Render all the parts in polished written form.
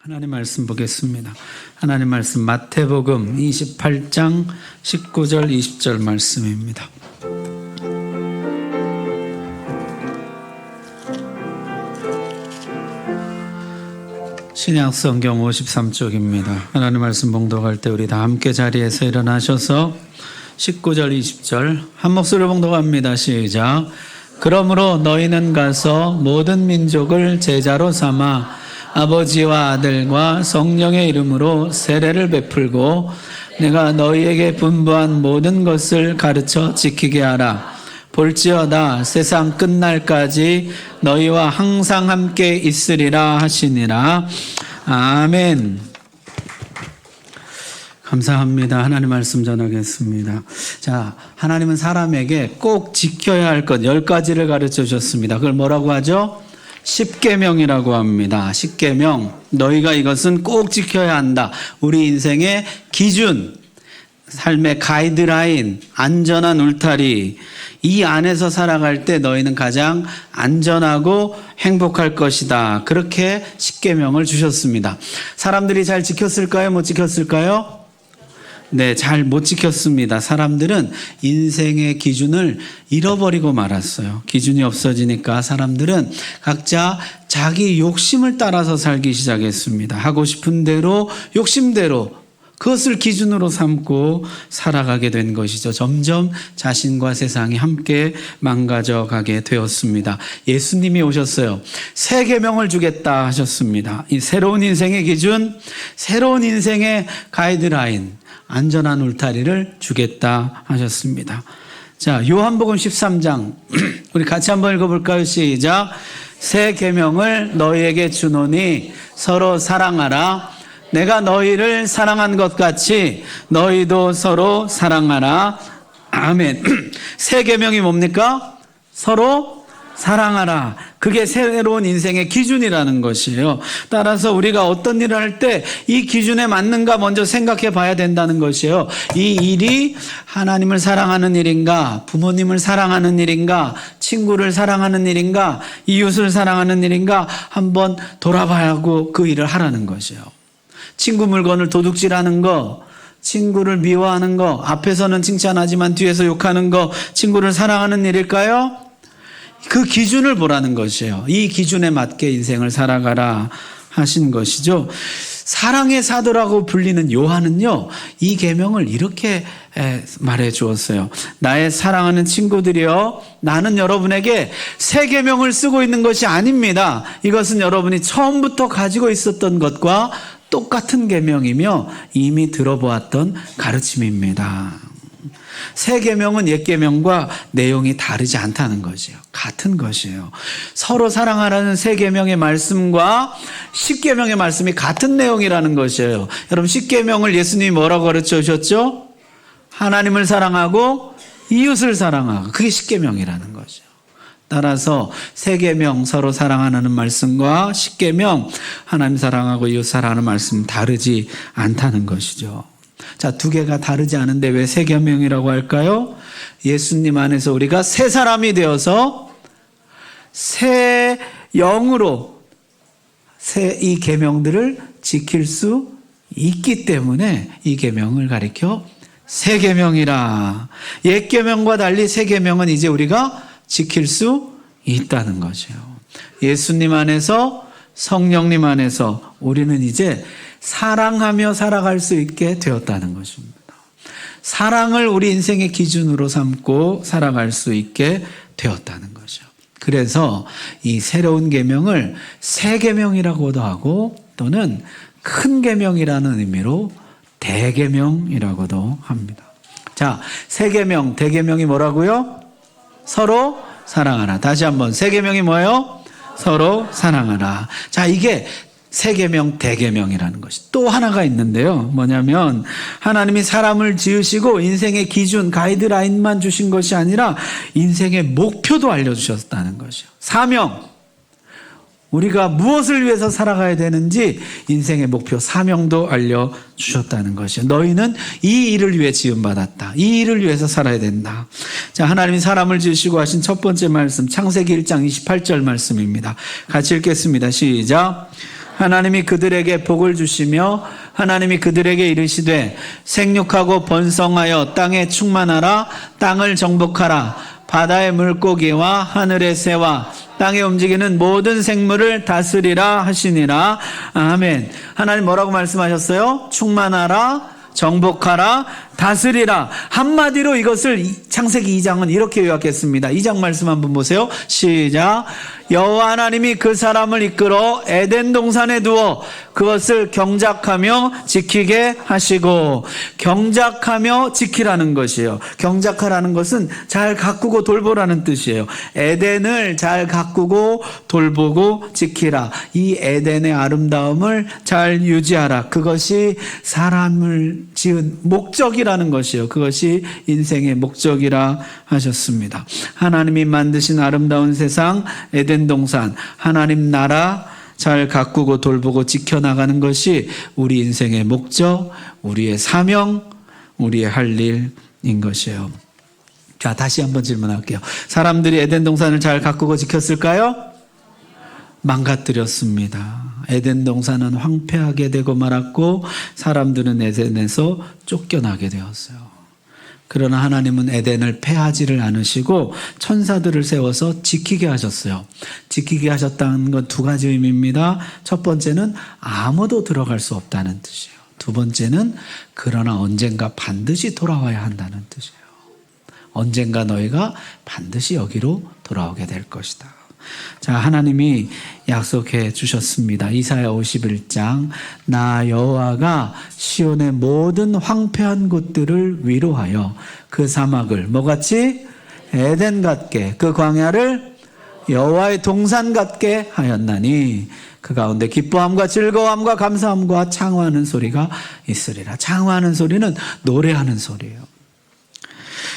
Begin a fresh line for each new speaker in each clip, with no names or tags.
하나님 말씀 보겠습니다. 하나님 말씀 마태복음 28장 19절 20절 말씀입니다. 신약성경 53쪽입니다. 하나님 말씀 봉독할 때 우리 다 함께 자리에서 일어나셔서 19절 20절 한 목소리로 봉독합니다. 시작. 그러므로 너희는 가서 모든 민족을 제자로 삼아 아버지와 아들과 성령의 이름으로 세례를 베풀고 내가 너희에게 분부한 모든 것을 가르쳐 지키게 하라. 볼지어다 세상 끝날까지 너희와 항상 함께 있으리라 하시니라. 아멘. 감사합니다. 하나님 말씀 전하겠습니다. 자, 하나님은 사람에게 꼭 지켜야 할 것 10가지를 가르쳐 주셨습니다. 그걸 뭐라고 하죠? 십계명이라고 합니다. 십계명. 너희가 이것은 꼭 지켜야 한다. 우리 인생의 기준, 삶의 가이드라인, 안전한 울타리. 이 안에서 살아갈 때 너희는 가장 안전하고 행복할 것이다. 그렇게 십계명을 주셨습니다. 사람들이 잘 지켰을까요? 못 지켰을까요? 네, 잘 못 지켰습니다. 사람들은 인생의 기준을 잃어버리고 말았어요. 기준이 없어지니까 사람들은 각자 자기 욕심을 따라서 살기 시작했습니다. 하고 싶은 대로, 욕심대로 그것을 기준으로 삼고 살아가게 된 것이죠. 점점 자신과 세상이 함께 망가져 가게 되었습니다. 예수님이 오셨어요. 새 계명을 주겠다 하셨습니다. 이 새로운 인생의 기준, 새로운 인생의 가이드라인, 안전한 울타리를 주겠다 하셨습니다. 자, 요한복음 13장 우리 같이 한번 읽어볼까요? 시작. 새 계명을 너희에게 주노니 서로 사랑하라. 내가 너희를 사랑한 것 같이 너희도 서로 사랑하라. 아멘. 새 계명이 뭡니까? 서로 사랑하라. 그게 새로운 인생의 기준이라는 것이에요. 따라서 우리가 어떤 일을 할 때 이 기준에 맞는가 먼저 생각해 봐야 된다는 것이에요. 이 일이 하나님을 사랑하는 일인가, 부모님을 사랑하는 일인가, 친구를 사랑하는 일인가, 이웃을 사랑하는 일인가 한번 돌아봐야 하고 그 일을 하라는 것이에요. 친구 물건을 도둑질하는 거, 친구를 미워하는 거, 앞에서는 칭찬하지만 뒤에서 욕하는 거, 친구를 사랑하는 일일까요? 그 기준을 보라는 것이에요. 이 기준에 맞게 인생을 살아가라 하신 것이죠. 사랑의 사도라고 불리는 요한은요, 이 계명을 이렇게 말해 주었어요. 나의 사랑하는 친구들이여, 나는 여러분에게 새 계명을 쓰고 있는 것이 아닙니다. 이것은 여러분이 처음부터 가지고 있었던 것과 똑같은 계명이며 이미 들어보았던 가르침입니다. 새 계명은 옛 계명과 내용이 다르지 않다는 것이에요. 같은 것이에요. 서로 사랑하라는 새 계명의 말씀과 십 계명의 말씀이 같은 내용이라는 것이에요. 여러분, 십 계명을 예수님이 뭐라고 가르쳐 주셨죠? 하나님을 사랑하고 이웃을 사랑하고, 그게 십 계명이라는 거죠. 따라서 새 계명 서로 사랑하는 말씀과 십 계명 하나님 사랑하고 이웃 사랑하는 말씀 다르지 않다는 것이죠. 자, 두 개가 다르지 않은데 왜 새 계명이라고 할까요? 예수님 안에서 우리가 새 사람이 되어서 새 영으로 이 계명들을 지킬 수 있기 때문에 이 계명을 가리켜 새 계명이라. 옛 계명과 달리 새 계명은 이제 우리가 지킬 수 있다는 것이에요. 예수님 안에서, 성령님 안에서 우리는 이제 사랑하며 살아갈 수 있게 되었다는 것입니다. 사랑을 우리 인생의 기준으로 삼고 살아갈 수 있게 되었다는 거죠. 그래서 이 새로운 계명을 새 계명이라고도 하고 또는 큰 계명이라는 의미로 대계명이라고도 합니다. 자, 새 계명, 대계명이 뭐라고요? 서로 사랑하라. 다시 한번, 새 계명이 뭐예요? 서로 사랑하라. 자, 이게 새 계명, 대계명이라는 것이 또 하나가 있는데요. 뭐냐면 하나님이 사람을 지으시고 인생의 기준, 가이드라인만 주신 것이 아니라 인생의 목표도 알려주셨다는 것이요. 사명. 우리가 무엇을 위해서 살아가야 되는지 인생의 목표, 사명도 알려주셨다는 것이요. 너희는 이 일을 위해 지음받았다. 이 일을 위해서 살아야 된다. 자, 하나님이 사람을 지으시고 하신 첫 번째 말씀, 창세기 1장 28절 말씀입니다. 같이 읽겠습니다. 시작. 하나님이 그들에게 복을 주시며 하나님이 그들에게 이르시되 생육하고 번성하여 땅에 충만하라. 땅을 정복하라. 바다의 물고기와 하늘의 새와 땅에 움직이는 모든 생물을 다스리라 하시니라. 아멘. 하나님 뭐라고 말씀하셨어요? 충만하라, 정복하라, 다스리라. 한마디로 이것을 창세기 2장은 이렇게 요약했습니다. 2장 말씀 한번 보세요. 시작. 여호와 하나님이 그 사람을 이끌어 에덴 동산에 두어 그것을 경작하며 지키게 하시고. 경작하며 지키라는 것이에요. 경작하라는 것은 잘 가꾸고 돌보라는 뜻이에요. 에덴을 잘 가꾸고 돌보고 지키라. 이 에덴의 아름다움을 잘 유지하라. 그것이 사람을 지은 목적이라는 것이에요. 그것이 인생의 목적이라 하셨습니다. 하나님이 만드신 아름다운 세상 에덴 동산, 하나님 나라 잘 가꾸고 돌보고 지켜나가는 것이 우리 인생의 목적, 우리의 사명, 우리의 할 일인 것이에요. 자, 다시 한번 질문할게요. 사람들이 에덴 동산을 잘 가꾸고 지켰을까요? 망가뜨렸습니다. 에덴 동산은 황폐하게 되고 말았고 사람들은 에덴에서 쫓겨나게 되었어요. 그러나 하나님은 에덴을 폐하지를 않으시고 천사들을 세워서 지키게 하셨어요. 지키게 하셨다는 건 두 가지 의미입니다. 첫 번째는 아무도 들어갈 수 없다는 뜻이에요. 두 번째는 그러나 언젠가 반드시 돌아와야 한다는 뜻이에요. 언젠가 너희가 반드시 여기로 돌아오게 될 것이다. 자, 하나님이 약속해 주셨습니다. 이사야 51장 나 여호와가 시온의 모든 황폐한 곳들을 위로하여 그 사막을 뭐같이 에덴 같게 그 광야를 여호와의 동산 같게 하였나니 그 가운데 기뻐함과 즐거움과 감사함과 창화하는 소리가 있으리라. 창화하는 소리는 노래하는 소리예요.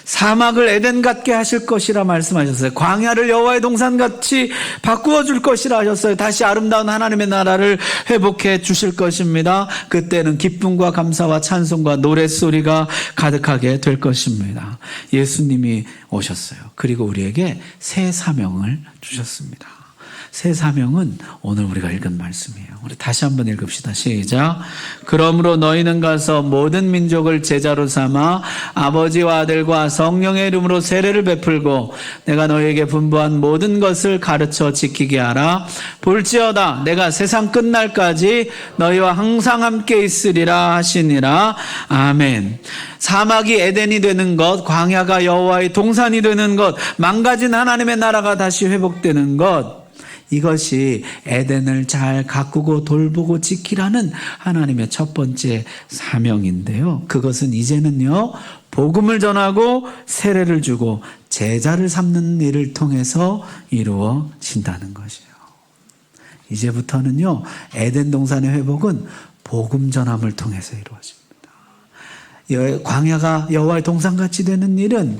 사막을 에덴 같게 하실 것이라 말씀하셨어요. 광야를 여호와의 동산같이 바꾸어 줄 것이라 하셨어요. 다시 아름다운 하나님의 나라를 회복해 주실 것입니다. 그때는 기쁨과 감사와 찬송과 노랫소리가 가득하게 될 것입니다. 예수님이 오셨어요. 그리고 우리에게 새 사명을 주셨습니다. 새 사명은 오늘 우리가 읽은 말씀이에요. 우리 다시 한번 읽읍시다. 시작. 그러므로 너희는 가서 모든 민족을 제자로 삼아 아버지와 아들과 성령의 이름으로 세례를 베풀고 내가 너희에게 분부한 모든 것을 가르쳐 지키게 하라. 볼지어다 내가 세상 끝날까지 너희와 항상 함께 있으리라 하시니라. 아멘. 사막이 에덴이 되는 것, 광야가 여호와의 동산이 되는 것, 망가진 하나님의 나라가 다시 회복되는 것, 이것이 에덴을 잘 가꾸고 돌보고 지키라는 하나님의 첫 번째 사명인데요. 그것은 이제는요, 복음을 전하고 세례를 주고 제자를 삼는 일을 통해서 이루어진다는 것이에요. 이제부터는요, 에덴 동산의 회복은 복음 전함을 통해서 이루어집니다. 광야가 여호와의 동산같이 되는 일은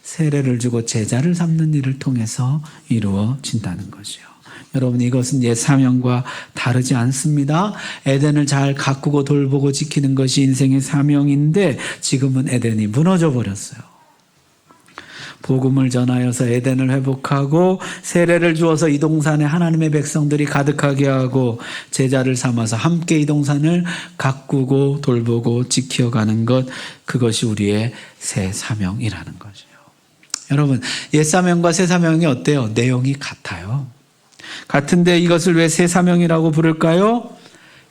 세례를 주고 제자를 삼는 일을 통해서 이루어진다는 것이요. 여러분, 이것은 옛 사명과 다르지 않습니다. 에덴을 잘 가꾸고 돌보고 지키는 것이 인생의 사명인데 지금은 에덴이 무너져 버렸어요. 복음을 전하여서 에덴을 회복하고 세례를 주어서 이 동산에 하나님의 백성들이 가득하게 하고 제자를 삼아서 함께 이 동산을 가꾸고 돌보고 지켜가는 것, 그것이 우리의 새 사명이라는 것이에요. 여러분, 옛 사명과 새 사명이 어때요? 내용이 같아요. 같은데 이것을 왜 새 사명이라고 부를까요?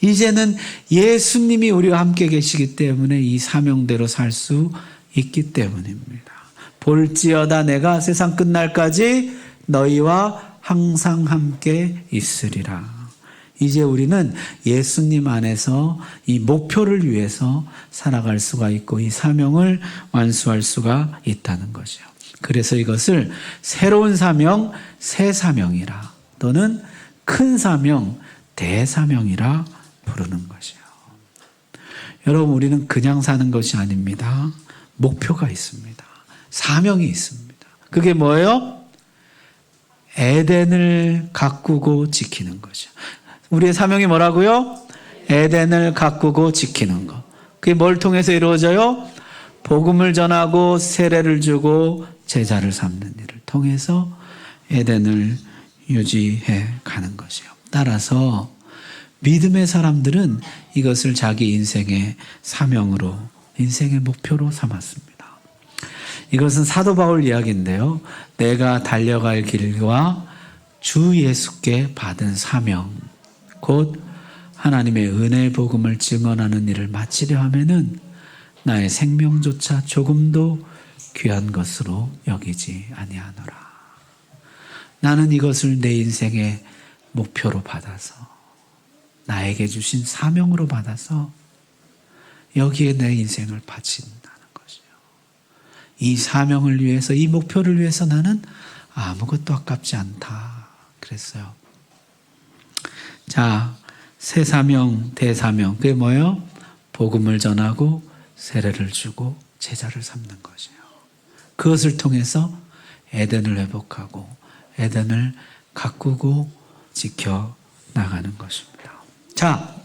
이제는 예수님이 우리와 함께 계시기 때문에 이 사명대로 살 수 있기 때문입니다. 볼지어다 내가 세상 끝날까지 너희와 항상 함께 있으리라. 이제 우리는 예수님 안에서 이 목표를 위해서 살아갈 수가 있고 이 사명을 완수할 수가 있다는 것이요. 그래서 이것을 새로운 사명, 새 사명이라 또는 큰 사명, 대사명이라 부르는 것이요. 여러분, 우리는 그냥 사는 것이 아닙니다. 목표가 있습니다. 사명이 있습니다. 그게 뭐예요? 에덴을 가꾸고 지키는 것이요. 우리의 사명이 뭐라고요? 에덴을 가꾸고 지키는 것. 그게 뭘 통해서 이루어져요? 복음을 전하고 세례를 주고 제자를 삼는 일을 통해서 에덴을 유지해 가는 것이요. 따라서 믿음의 사람들은 이것을 자기 인생의 사명으로, 인생의 목표로 삼았습니다. 이것은 사도 바울 이야기인데요. 내가 달려갈 길과 주 예수께 받은 사명, 곧 하나님의 은혜의 복음을 증언하는 일을 마치려 하면은 나의 생명조차 조금도 귀한 것으로 여기지 아니하노라. 나는 이것을 내 인생의 목표로 받아서, 나에게 주신 사명으로 받아서 여기에 내 인생을 바친다는 것이요. 이 사명을 위해서, 이 목표를 위해서 나는 아무것도 아깝지 않다 그랬어요. 자, 새 사명, 대사명, 그게 뭐예요? 복음을 전하고 세례를 주고 제자를 삼는 것이에요. 그것을 통해서 에덴을 회복하고 에덴을 가꾸고 지켜 나가는 것입니다. 자,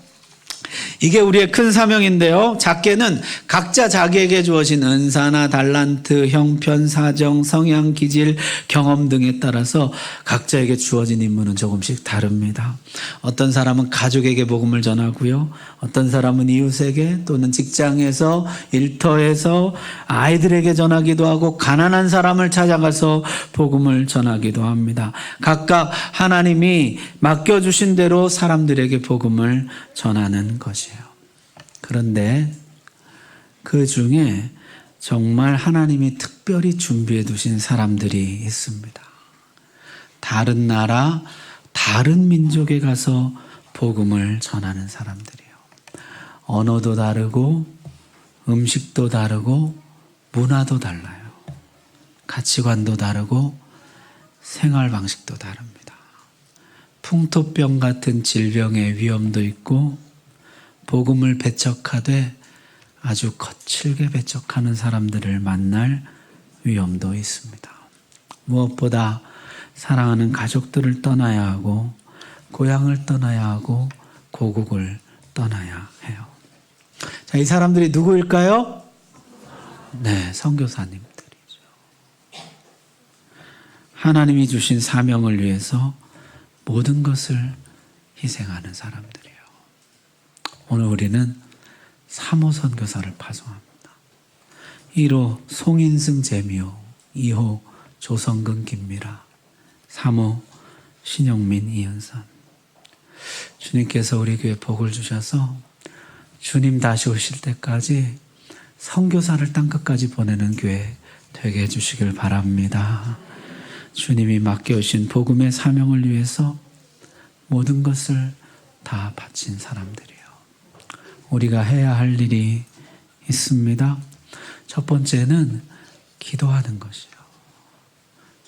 이게 우리의 큰 사명인데요. 작게는 각자 자기에게 주어진 은사나 달란트, 형편, 사정, 성향, 기질, 경험 등에 따라서 각자에게 주어진 임무는 조금씩 다릅니다. 어떤 사람은 가족에게 복음을 전하고요. 어떤 사람은 이웃에게, 또는 직장에서, 일터에서 아이들에게 전하기도 하고, 가난한 사람을 찾아가서 복음을 전하기도 합니다. 각각 하나님이 맡겨주신 대로 사람들에게 복음을 전하는 것이에요. 그런데 그 중에 정말 하나님이 특별히 준비해 두신 사람들이 있습니다. 다른 나라, 다른 민족에 가서 복음을 전하는 사람들이에요. 언어도 다르고 음식도 다르고 문화도 달라요. 가치관도 다르고 생활 방식도 다릅니다. 풍토병 같은 질병의 위험도 있고, 복음을 배척하되 아주 거칠게 배척하는 사람들을 만날 위험도 있습니다. 무엇보다 사랑하는 가족들을 떠나야 하고, 고향을 떠나야 하고, 고국을 떠나야 해요. 자, 이 사람들이 누구일까요? 네, 선교사님들이죠. 하나님이 주신 사명을 위해서 모든 것을 희생하는 사람들이에요. 오늘 우리는 3호 선교사를 파송합니다. 1호 송인승 재미호, 2호 조성근 김미라, 3호 신영민 이은선. 주님께서 우리 교회에 복을 주셔서 주님 다시 오실 때까지 선교사를 땅끝까지 보내는 교회 되게 해주시길 바랍니다. 주님이 맡겨오신 복음의 사명을 위해서 모든 것을 다 바친 사람들이에요. 우리가 해야 할 일이 있습니다. 첫 번째는 기도하는 것이에요.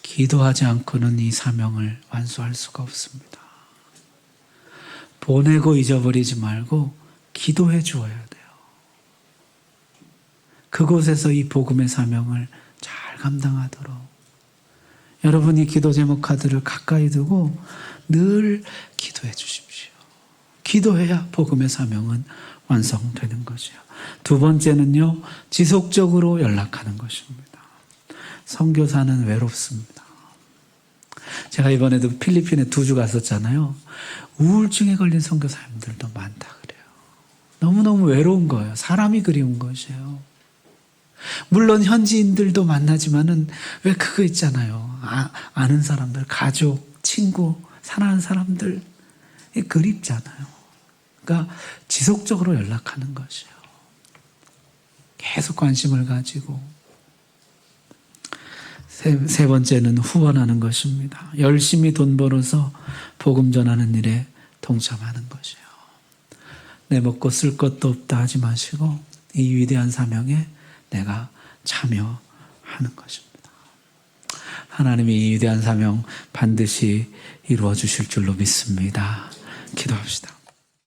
기도하지 않고는 이 사명을 완수할 수가 없습니다. 보내고 잊어버리지 말고 기도해 주어야 돼요. 그곳에서 이 복음의 사명을 잘 감당하도록 여러분이 기도 제목 카드를 가까이 두고 늘 기도해 주십시오. 기도해야 복음의 사명은 완성되는 것이요. 두 번째는요, 지속적으로 연락하는 것입니다. 선교사는 외롭습니다. 제가 이번에도 필리핀에 2주 갔었잖아요. 우울증에 걸린 선교사님들도 많다 그래요. 너무너무 외로운 거예요. 사람이 그리운 것이에요. 물론 현지인들도 만나지만은 왜 그거 있잖아요. 아는 사람들, 가족, 친구, 사랑하는 사람들 그립잖아요. 그러니까 지속적으로 연락하는 것이에요. 계속 관심을 가지고. 세 번째는 후원하는 것입니다. 열심히 돈 벌어서 복음 전하는 일에 동참하는 것이에요. 내 먹고 쓸 것도 없다 하지 마시고 이 위대한 사명에 내가 참여하는 것입니다. 하나님이 이 위대한 사명 반드시 이루어 주실 줄로 믿습니다. 기도합시다.